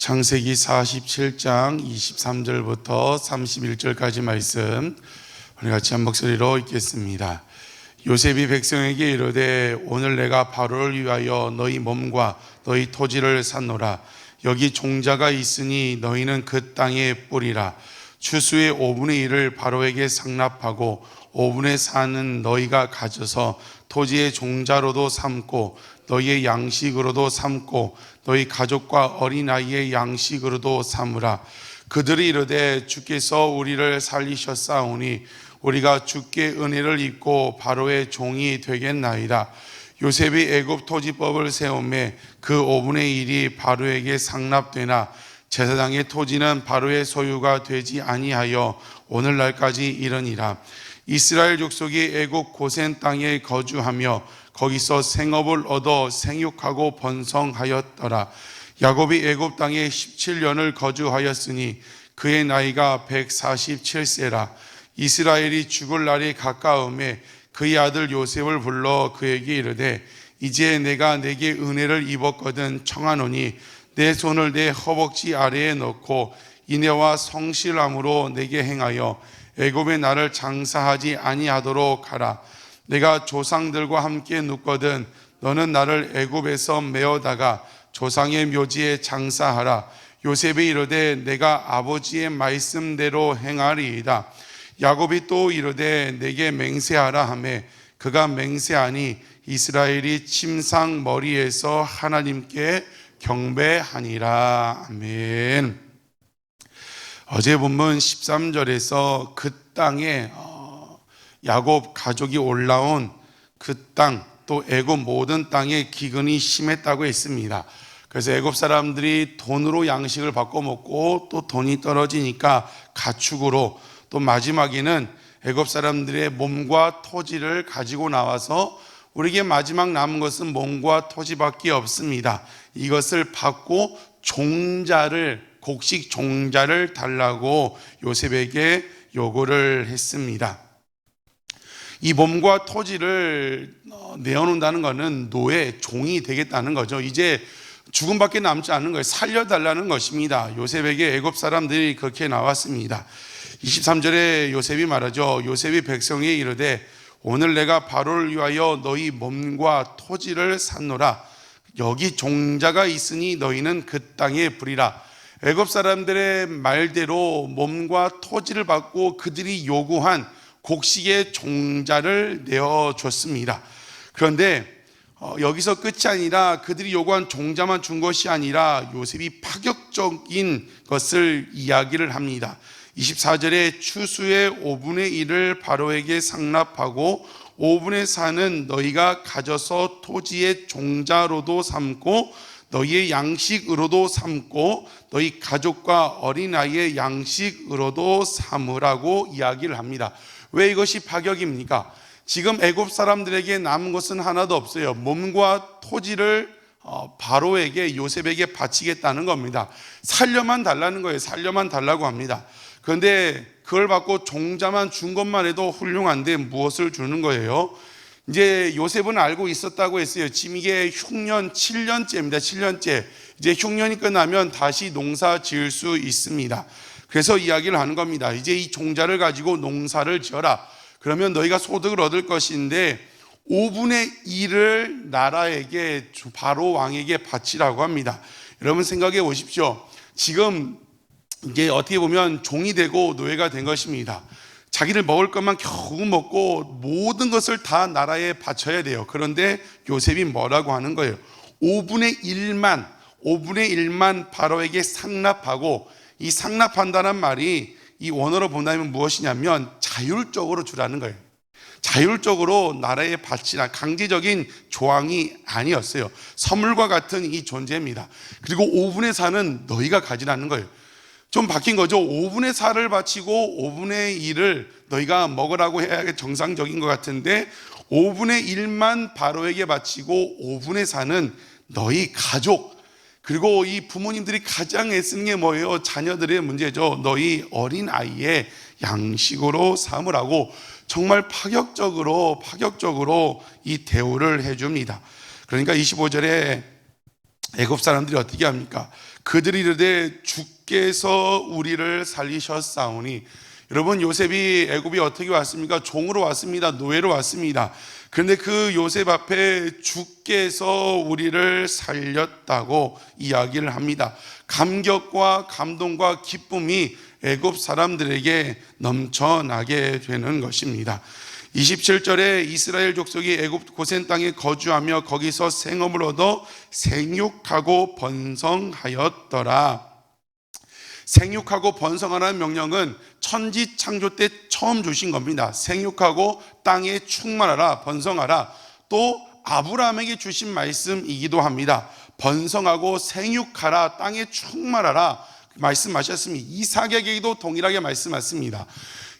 창세기 47장 23절부터 31절까지 말씀 우리 같이 한 목소리로 읽겠습니다. 요셉이 백성에게 이르되 오늘 내가 바로를 위하여 너희 몸과 너희 토지를 샀노라. 여기 종자가 있으니 너희는 그 땅에 뿌리라. 추수의 5분의 1을 바로에게 상납하고 5분의 4는 너희가 가져서 토지의 종자로도 삼고 너희의 양식으로도 삼고 너희 가족과 어린아이의 양식으로도 삼으라. 그들이 이르되 주께서 우리를 살리셨사오니 우리가 주께 은혜를 입고 바로의 종이 되겠나이다. 요셉이 애굽 토지법을 세우매 그 5분의 1이 바로에게 상납되나 제사장의 토지는 바로의 소유가 되지 아니하여 오늘날까지 이르니라. 이스라엘 족속이 애굽 고센 땅에 거주하며 거기서 생업을 얻어 생육하고 번성하였더라. 야곱이 애굽 땅에 17년을 거주하였으니 그의 나이가 147세라. 이스라엘이 죽을 날이 가까움에 그의 아들 요셉을 불러 그에게 이르되 이제 내가 내게 은혜를 입었거든 청하노니 내 손을 내 허벅지 아래에 넣고 인애와 성실함으로 내게 행하여 애굽에 나를 장사하지 아니하도록 하라. 내가 조상들과 함께 눕거든 너는 나를 애굽에서 메어다가 조상의 묘지에 장사하라. 요셉이 이르되 내가 아버지의 말씀대로 행하리이다. 야곱이 또 이르되 내게 맹세하라 하매 그가 맹세하니 이스라엘이 침상 머리에서 하나님께 경배하니라. 아멘. 어제 본문 13절에서 그 땅에 야곱 가족이 올라온 그 땅, 또 애굽 모든 땅에 기근이 심했다고 했습니다. 그래서 애굽 사람들이 돈으로 양식을 바꿔 먹고 또 돈이 떨어지니까 가축으로, 또 마지막에는 애굽 사람들의 몸과 토지를 가지고 나와서 우리에게 마지막 남은 것은 몸과 토지밖에 없습니다. 이것을 받고 곡식 종자를 달라고 요셉에게 요구를 했습니다. 이 몸과 토지를 내어놓는다는 것은 노예, 종이 되겠다는 거죠. 이제 죽음밖에 남지 않는 거예요. 살려달라는 것입니다. 요셉에게 애굽 사람들이 그렇게 나왔습니다. 23절에 요셉이 말하죠. 요셉이 백성에게 이르되 오늘 내가 바로를 위하여 너희 몸과 토지를 샀노라. 여기 종자가 있으니 너희는 그 땅에 부리라. 애굽 사람들의 말대로 몸과 토지를 받고 그들이 요구한 곡식의 종자를 내어줬습니다. 그런데 여기서 끝이 아니라 그들이 요구한 종자만 준 것이 아니라 요셉이 파격적인 것을 이야기를 합니다. 24절에 추수의 5분의 1을 바로에게 상납하고 5분의 4는 너희가 가져서 토지의 종자로도 삼고 너희의 양식으로도 삼고 너희 가족과 어린아이의 양식으로도 삼으라고 이야기를 합니다. 왜 이것이 파격입니까? 지금 애굽 사람들에게 남은 것은 하나도 없어요. 몸과 토지를 바로에게, 요셉에게 바치겠다는 겁니다. 살려만 달라는 거예요. 살려만 달라고 합니다. 그런데 그걸 받고 종자만 준 것만 해도 훌륭한데 무엇을 주는 거예요? 이제 요셉은 알고 있었다고 했어요. 지금 이게 흉년 7년째입니다. 7년째. 이제 흉년이 끝나면 다시 농사 지을 수 있습니다. 그래서 이야기를 하는 겁니다. 이제 이 종자를 가지고 농사를 지어라. 그러면 너희가 소득을 얻을 것인데 5분의 1을 나라에게, 바로 왕에게 바치라고 합니다. 여러분 생각해 보십시오. 지금 이게 어떻게 보면 종이 되고 노예가 된 것입니다. 자기를 먹을 것만 겨우 먹고 모든 것을 다 나라에 바쳐야 돼요. 그런데 요셉이 뭐라고 하는 거예요? 5분의 1만 바로에게 상납하고, 이 상납한다는 말이 이 원어로 본다면 무엇이냐면 자율적으로 주라는 거예요. 자율적으로 나라에 바치라. 강제적인 조항이 아니었어요. 선물과 같은 이 존재입니다. 그리고 5분의 4는 너희가 가지라는 거예요. 좀 바뀐 거죠. 5분의 4를 바치고 5분의 1을 너희가 먹으라고 해야 정상적인 것 같은데 5분의 1만 바로에게 바치고 5분의 4는 너희 가족, 그리고 이 부모님들이 가장 애쓰는 게 뭐예요? 자녀들의 문제죠. 너희 어린아이의 양식으로 삼으라고 정말 파격적으로 이 대우를 해줍니다. 그러니까 25절에 애굽 사람들이 어떻게 합니까? 그들이 이르되 주께서 우리를 살리셨사오니. 여러분, 요셉이 애굽이 어떻게 왔습니까? 종으로 왔습니다. 노예로 왔습니다. 그런데 그 요셉 앞에 주께서 우리를 살렸다고 이야기를 합니다. 감격과 감동과 기쁨이 애굽 사람들에게 넘쳐나게 되는 것입니다. 27절에 이스라엘 족속이 애굽 고센 땅에 거주하며 거기서 생업을 얻어 생육하고 번성하였더라. 생육하고 번성하라는 명령은 천지 창조 때 처음 주신 겁니다. 생육하고 땅에 충만하라, 번성하라. 또 아브라함에게 주신 말씀이기도 합니다. 번성하고 생육하라, 땅에 충만하라 말씀하셨으니 이삭에게도 동일하게 말씀하셨습니다.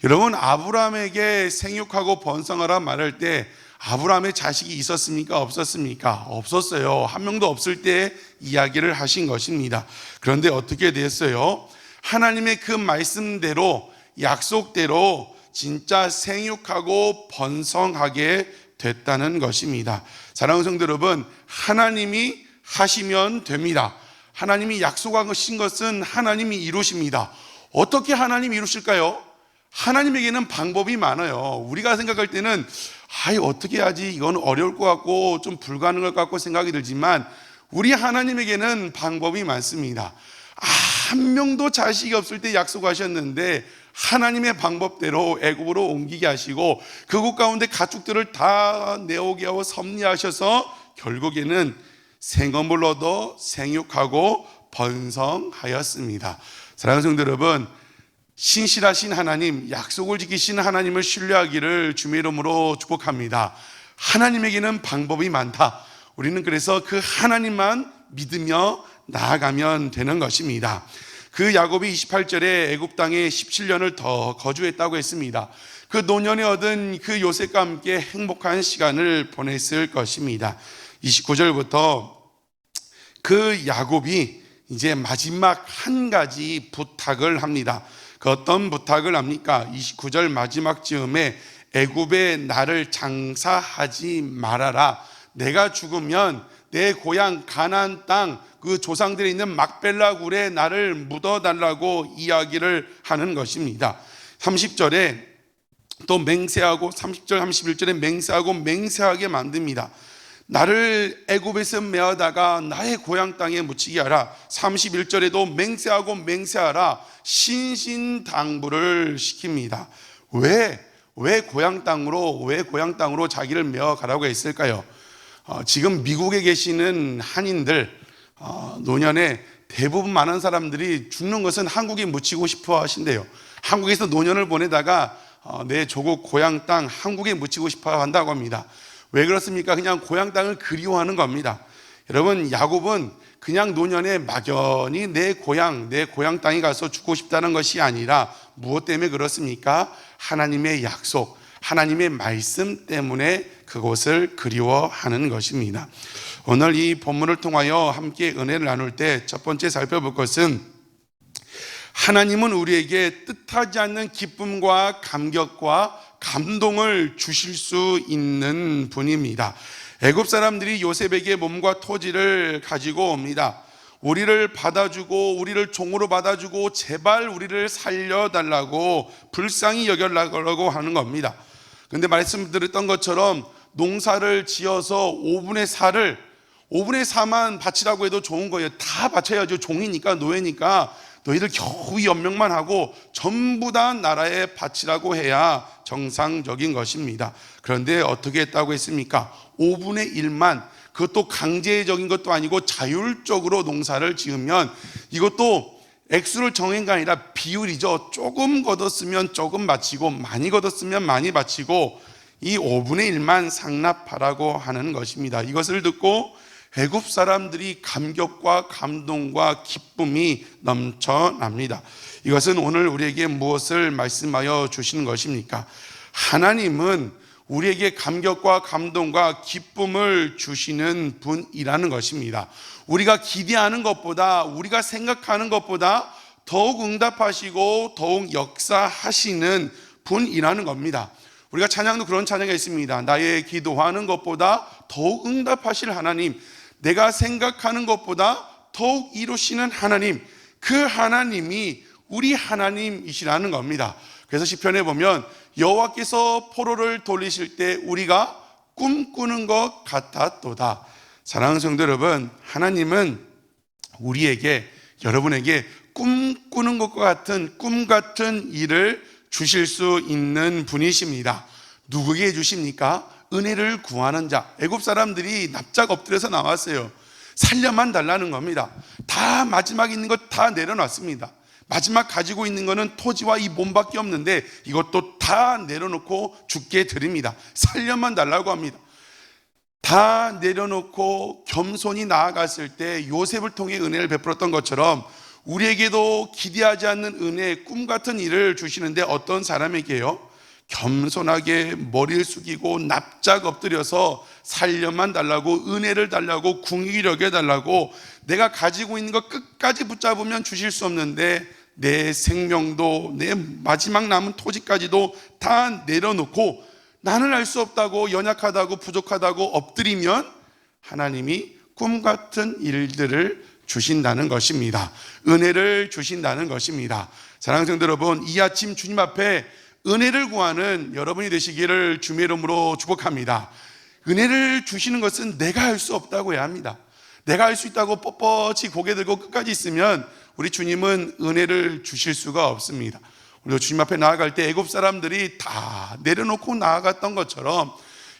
여러분, 아브라함에게 생육하고 번성하라 말할 때 아브라함의 자식이 있었습니까? 없었습니까? 없었어요. 한 명도 없을 때 이야기를 하신 것입니다. 그런데 어떻게 됐어요? 하나님의 그 말씀대로, 약속대로 진짜 생육하고 번성하게 됐다는 것입니다. 사랑하는 성도 여러분, 하나님이 하시면 됩니다. 하나님이 약속하신 것은 하나님이 이루십니다. 어떻게 하나님이 이루실까요? 하나님에게는 방법이 많아요. 우리가 생각할 때는 어떻게 하지? 이건 어려울 것 같고 좀 불가능할 것 같고 생각이 들지만 우리 하나님에게는 방법이 많습니다. 한 명도 자식이 없을 때 약속하셨는데 하나님의 방법대로 애굽으로 옮기게 하시고 그곳 가운데 가축들을 다 내오게 하고 섭리하셔서 결국에는 생업을 얻어 생육하고 번성하였습니다. 사랑하는 성도 여러분, 신실하신 하나님, 약속을 지키시는 하나님을 신뢰하기를 주의 이름으로 축복합니다. 하나님에게는 방법이 많다. 우리는 그래서 그 하나님만 믿으며 나아가면 되는 것입니다. 그 야곱이 28절에 애굽 땅에 17년을 더 거주했다고 했습니다. 그 노년에 얻은 그 요셉과 함께 행복한 시간을 보냈을 것입니다. 29절부터 그 야곱이 이제 마지막 한 가지 부탁을 합니다. 그 어떤 부탁을 합니까? 29절 마지막 즈음에 애굽에 나를 장사하지 말아라. 내가 죽으면 내 고향 가나안 땅 그 조상들이 있는 막벨라 굴에 나를 묻어달라고 이야기를 하는 것입니다. 30절에 또 맹세하고 30절 31절에 맹세하고 맹세하게 만듭니다. 나를 애굽에서 메어다가 나의 고향 땅에 묻히게 하라. 31절에도 맹세하고 맹세하라. 신신당부를 시킵니다. 왜 고향 땅으로 자기를 메어가라고 했을까요? 지금 미국에 계시는 한인들 노년에 대부분 많은 사람들이 죽는 것은 한국에 묻히고 싶어 하신대요. 한국에서 노년을 보내다가 내 조국 고향 땅 한국에 묻히고 싶어 한다고 합니다. 왜 그렇습니까? 그냥 고향 땅을 그리워하는 겁니다. 여러분, 야곱은 그냥 노년에 막연히 내 고향 땅에 가서 죽고 싶다는 것이 아니라 무엇 때문에 그렇습니까? 하나님의 약속, 하나님의 말씀 때문에 그곳을 그리워하는 것입니다. 오늘 이 본문을 통하여 함께 은혜를 나눌 때 첫 번째 살펴볼 것은 하나님은 우리에게 뜻하지 않는 기쁨과 감격과 감동을 주실 수 있는 분입니다. 애굽 사람들이 요셉에게 몸과 토지를 가지고 옵니다. 우리를 받아주고 우리를 종으로 받아주고 제발 우리를 살려달라고 불쌍히 여겨달라고 하는 겁니다. 그런데 말씀드렸던 것처럼 농사를 지어서 5분의 4만 바치라고 해도 좋은 거예요. 다 바쳐야죠. 종이니까, 노예니까. 너희들 겨우 연명만 하고 전부 다 나라에 바치라고 해야 정상적인 것입니다. 그런데 어떻게 했다고 했습니까? 5분의 1만, 그것도 강제적인 것도 아니고 자율적으로 농사를 지으면 이것도 액수를 정한 게 아니라 비율이죠. 조금 걷었으면 조금 바치고 많이 걷었으면 많이 바치고 이 5분의 1만 상납하라고 하는 것입니다. 이것을 듣고 애굽 사람들이 감격과 감동과 기쁨이 넘쳐납니다. 이것은 오늘 우리에게 무엇을 말씀하여 주시는 것입니까? 하나님은 우리에게 감격과 감동과 기쁨을 주시는 분이라는 것입니다. 우리가 기대하는 것보다, 우리가 생각하는 것보다 더욱 응답하시고 더욱 역사하시는 분이라는 겁니다. 우리가 찬양도 그런 찬양이 있습니다. 나의 기도하는 것보다 더욱 응답하실 하나님, 내가 생각하는 것보다 더욱 이루시는 하나님, 그 하나님이 우리 하나님이시라는 겁니다. 그래서 시편에 보면 여호와께서 포로를 돌리실 때 우리가 꿈꾸는 것 같았도다. 사랑하는 성도 여러분, 하나님은 우리에게, 여러분에게 꿈꾸는 것과 같은 꿈 같은 일을 주실 수 있는 분이십니다. 누구에게 주십니까? 은혜를 구하는 자. 애굽 사람들이 납작 엎드려서 나왔어요. 살려만 달라는 겁니다. 다 마지막 있는 것 다 내려놨습니다. 마지막 가지고 있는 것은 토지와 이 몸밖에 없는데 이것도 다 내려놓고 죽게 드립니다. 살려만 달라고 합니다. 다 내려놓고 겸손히 나아갔을 때 요셉을 통해 은혜를 베풀었던 것처럼 우리에게도 기대하지 않는 은혜, 꿈 같은 일을 주시는데 어떤 사람에게요? 겸손하게 머리를 숙이고 납작 엎드려서 살려만 달라고, 은혜를 달라고, 궁히 여겨달라고, 내가 가지고 있는 것 끝까지 붙잡으면 주실 수 없는데 내 생명도, 내 마지막 남은 토지까지도 다 내려놓고 나는 알 수 없다고, 연약하다고, 부족하다고 엎드리면 하나님이 꿈 같은 일들을 주신다는 것입니다. 은혜를 주신다는 것입니다. 사랑하는 성도 여러분, 이 아침 주님 앞에 은혜를 구하는 여러분이 되시기를 주님의 이름으로 축복합니다. 은혜를 주시는 것은 내가 할 수 없다고 해야 합니다. 내가 할 수 있다고 뻣뻣이 고개 들고 끝까지 있으면 우리 주님은 은혜를 주실 수가 없습니다. 우리도 주님 앞에 나아갈 때 애굽 사람들이 다 내려놓고 나아갔던 것처럼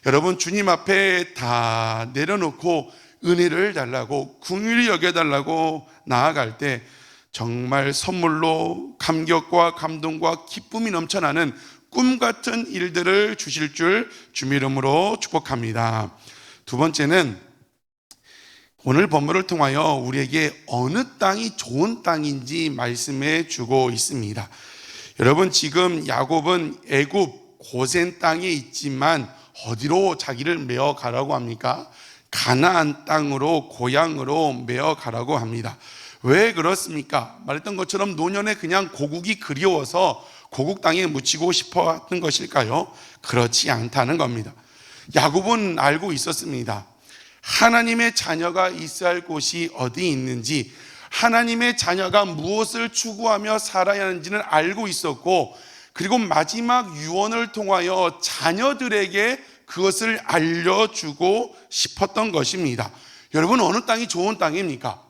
여러분 주님 앞에 다 내려놓고 은혜를 달라고, 긍휼히 여겨달라고 나아갈 때 정말 선물로 감격과 감동과 기쁨이 넘쳐나는 꿈 같은 일들을 주실 줄 주님의 이름으로 축복합니다. 두 번째는 오늘 본문을 통하여 우리에게 어느 땅이 좋은 땅인지 말씀해 주고 있습니다. 여러분, 지금 야곱은 애굽 고센 땅에 있지만 어디로 자기를 메어 가라고 합니까? 가나안 땅으로, 고향으로 메어 가라고 합니다. 왜 그렇습니까? 말했던 것처럼 노년에 그냥 고국이 그리워서 고국 땅에 묻히고 싶어 했던 것일까요? 그렇지 않다는 겁니다. 야곱은 알고 있었습니다. 하나님의 자녀가 있어야 할 곳이 어디 있는지, 하나님의 자녀가 무엇을 추구하며 살아야 하는지는 알고 있었고, 그리고 마지막 유언을 통하여 자녀들에게 그것을 알려주고 싶었던 것입니다. 여러분, 어느 땅이 좋은 땅입니까?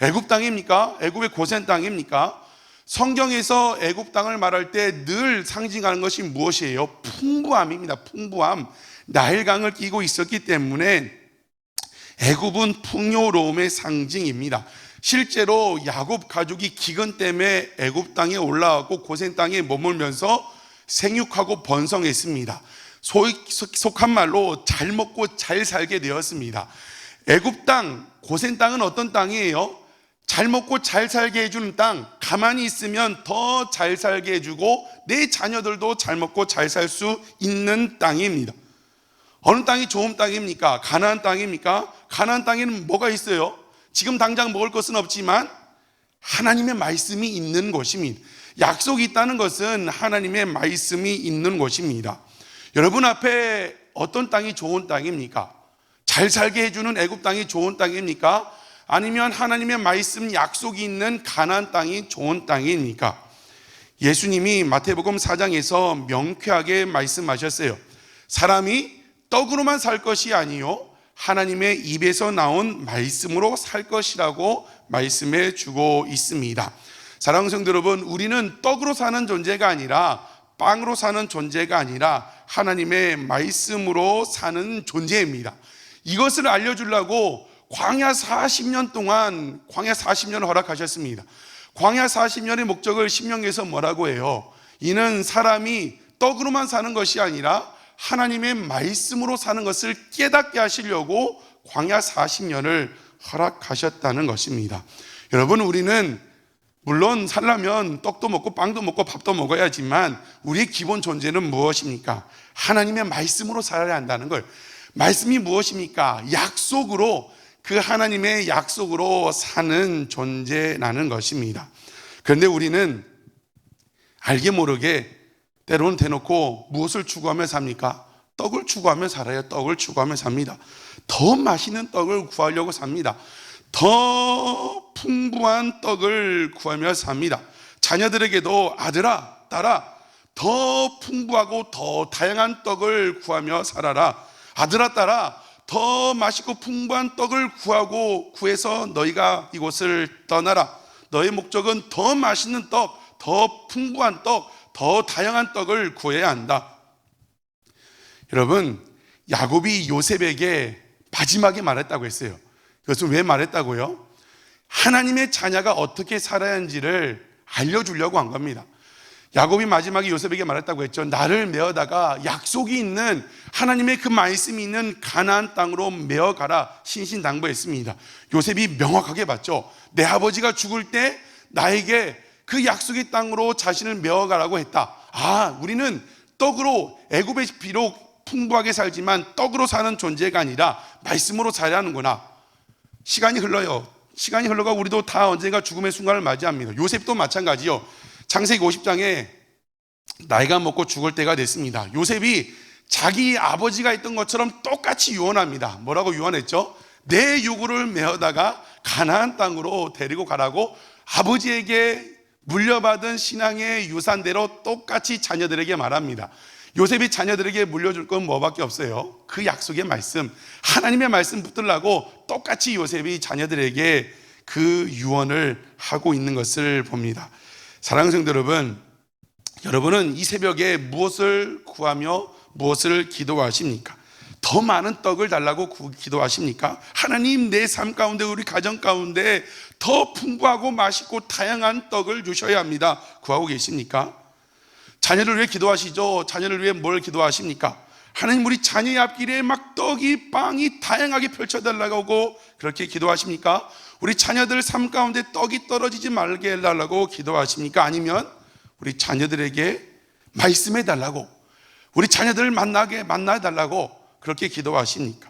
애굽 땅입니까? 애굽의 고센 땅입니까? 성경에서 애굽 땅을 말할 때 늘 상징하는 것이 무엇이에요? 풍부함입니다. 풍부함. 나일강을 끼고 있었기 때문에 애굽은 풍요로움의 상징입니다. 실제로 야곱 가족이 기근 때문에 애굽 땅에 올라왔고 고센 땅에 머물면서 생육하고 번성했습니다. 속한 말로 잘 먹고 잘 살게 되었습니다. 애굽 땅, 고센 땅은 어떤 땅이에요? 잘 먹고 잘 살게 해주는 땅, 가만히 있으면 더 잘 살게 해주고 내 자녀들도 잘 먹고 잘 살 수 있는 땅입니다. 어느 땅이 좋은 땅입니까? 가나안 땅입니까? 가나안 땅에는 뭐가 있어요? 지금 당장 먹을 것은 없지만 하나님의 말씀이 있는 곳입니다. 약속이 있다는 것은 하나님의 말씀이 있는 곳입니다. 여러분 앞에 어떤 땅이 좋은 땅입니까? 잘 살게 해주는 애굽 땅이 좋은 땅입니까? 아니면 하나님의 말씀 약속이 있는 가나안 땅이 좋은 땅입니까? 예수님이 마태복음 4장에서 명쾌하게 말씀하셨어요. 사람이 떡으로만 살 것이 아니요 하나님의 입에서 나온 말씀으로 살 것이라고 말씀해 주고 있습니다. 사랑하는 성도 여러분, 우리는 떡으로 사는 존재가 아니라, 빵으로 사는 존재가 아니라 하나님의 말씀으로 사는 존재입니다. 이것을 알려주려고 광야 40년 동안, 광야 40년을 허락하셨습니다. 광야 40년의 목적을 신명기에서 뭐라고 해요? 이는 사람이 떡으로만 사는 것이 아니라 하나님의 말씀으로 사는 것을 깨닫게 하시려고 광야 40년을 허락하셨다는 것입니다. 여러분, 우리는 물론 살려면 떡도 먹고 빵도 먹고 밥도 먹어야지만 우리의 기본 존재는 무엇입니까? 하나님의 말씀으로 살아야 한다는 걸. 말씀이 무엇입니까? 약속으로, 그 하나님의 약속으로 사는 존재라는 것입니다. 그런데 우리는 알게 모르게 때로는 대놓고 무엇을 추구하며 삽니까? 떡을 추구하며 살아요. 떡을 추구하며 삽니다. 더 맛있는 떡을 구하려고 삽니다. 더 풍부한 떡을 구하며 삽니다. 자녀들에게도 아들아, 딸아, 더 풍부하고 더 다양한 떡을 구하며 살아라. 아들아, 딸아, 더 맛있고 풍부한 떡을 구해서 너희가 이곳을 떠나라. 너의 목적은 더 맛있는 떡, 더 풍부한 떡, 더 다양한 떡을 구해야 한다. 여러분, 야곱이 요셉에게 마지막에 말했다고 했어요. 그것은 왜 말했다고요? 하나님의 자녀가 어떻게 살아야 하는지를 알려주려고 한 겁니다. 야곱이 마지막에 요셉에게 말했다고 했죠. 나를 메어다가 약속이 있는 하나님의 그 말씀이 있는 가나안 땅으로 메어가라 신신당부했습니다. 요셉이 명확하게 봤죠. 내 아버지가 죽을 때 나에게 그 약속의 땅으로 자신을 메어가라고 했다. 우리는 떡으로, 애굽에 비록 풍부하게 살지만 떡으로 사는 존재가 아니라 말씀으로 살아야 하는구나. 시간이 흘러요. 시간이 흘러가 우리도 다 언젠가 죽음의 순간을 맞이합니다. 요셉도 마찬가지요. 창세기 50장에 나이가 먹고 죽을 때가 됐습니다. 요셉이 자기 아버지가 했던 것처럼 똑같이 유언합니다. 뭐라고 유언했죠? 내 요구를 메어다가 가나안 땅으로 데리고 가라고 아버지에게 물려받은 신앙의 유산대로 똑같이 자녀들에게 말합니다. 요셉이 자녀들에게 물려줄 건 뭐밖에 없어요? 그 약속의 말씀, 하나님의 말씀 붙들라고 똑같이 요셉이 자녀들에게 그 유언을 하고 있는 것을 봅니다. 사랑하는 성도 여러분, 여러분은 이 새벽에 무엇을 구하며 무엇을 기도하십니까? 더 많은 떡을 달라고 기도하십니까? 하나님, 내 삶 가운데, 우리 가정 가운데 더 풍부하고 맛있고 다양한 떡을 주셔야 합니다. 구하고 계십니까? 자녀를 위해 기도하시죠? 자녀를 위해 뭘 기도하십니까? 하나님, 우리 자녀의 앞길에 막 떡이, 빵이 다양하게 펼쳐달라고 그렇게 기도하십니까? 우리 자녀들 삶 가운데 떡이 떨어지지 말게 해달라고 기도하십니까? 아니면 우리 자녀들에게 말씀해 달라고, 우리 자녀들을 만나해 달라고 그렇게 기도하십니까?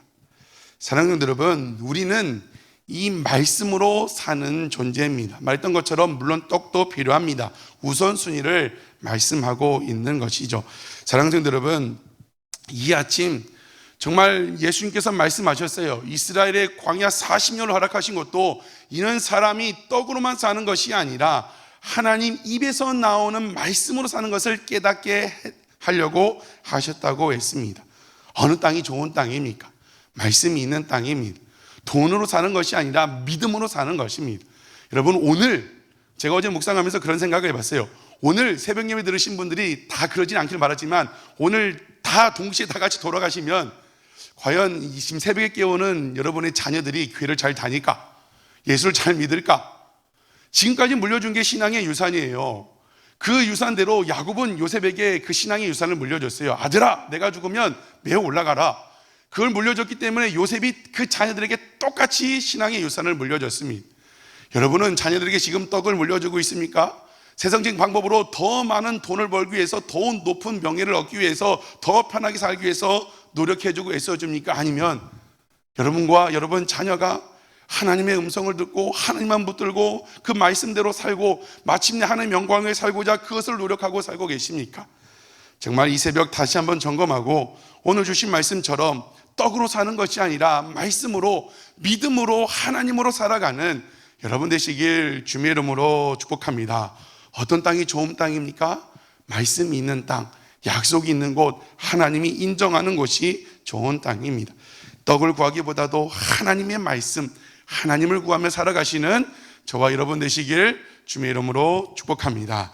사랑하는 여러분, 우리는 이 말씀으로 사는 존재입니다. 말했던 것처럼 물론 떡도 필요합니다. 우선순위를 말씀하고 있는 것이죠. 사랑하는 성도 여러분, 이 아침 정말 예수님께서 말씀하셨어요. 이스라엘의 광야 40년을 허락하신 것도 이는 사람이 떡으로만 사는 것이 아니라 하나님 입에서 나오는 말씀으로 사는 것을 깨닫게 하려고 하셨다고 했습니다. 어느 땅이 좋은 땅입니까? 말씀이 있는 땅입니다. 돈으로 사는 것이 아니라 믿음으로 사는 것입니다. 여러분, 오늘 제가 어제 묵상하면서 그런 생각을 해봤어요. 오늘 새벽 예배 들으신 분들이 다 그러진 않길 바라지만 오늘 다 동시에 다 같이 돌아가시면 과연 지금 새벽에 깨우는 여러분의 자녀들이 교회를 잘 다닐까? 예수를 잘 믿을까? 지금까지 물려준 게 신앙의 유산이에요. 그 유산대로 야곱은 요셉에게 그 신앙의 유산을 물려줬어요. 아들아, 내가 죽으면 매어 올라가라. 그걸 물려줬기 때문에 요셉이 그 자녀들에게 똑같이 신앙의 유산을 물려줬습니다. 여러분은 자녀들에게 지금 떡을 물려주고 있습니까? 세상적인 방법으로 더 많은 돈을 벌기 위해서, 더 높은 명예를 얻기 위해서, 더 편하게 살기 위해서 노력해주고 애써줍니까? 아니면 여러분과 여러분 자녀가 하나님의 음성을 듣고 하나님만 붙들고 그 말씀대로 살고 마침내 하나님의 영광을 살고자 그것을 노력하고 살고 계십니까? 정말 이 새벽 다시 한번 점검하고 오늘 주신 말씀처럼 떡으로 사는 것이 아니라 말씀으로, 믿음으로, 하나님으로 살아가는 여러분 되시길 주님의 이름으로 축복합니다. 어떤 땅이 좋은 땅입니까? 말씀이 있는 땅, 약속이 있는 곳, 하나님이 인정하는 곳이 좋은 땅입니다. 떡을 구하기보다도 하나님의 말씀, 하나님을 구하며 살아가시는 저와 여러분 되시길 주님의 이름으로 축복합니다.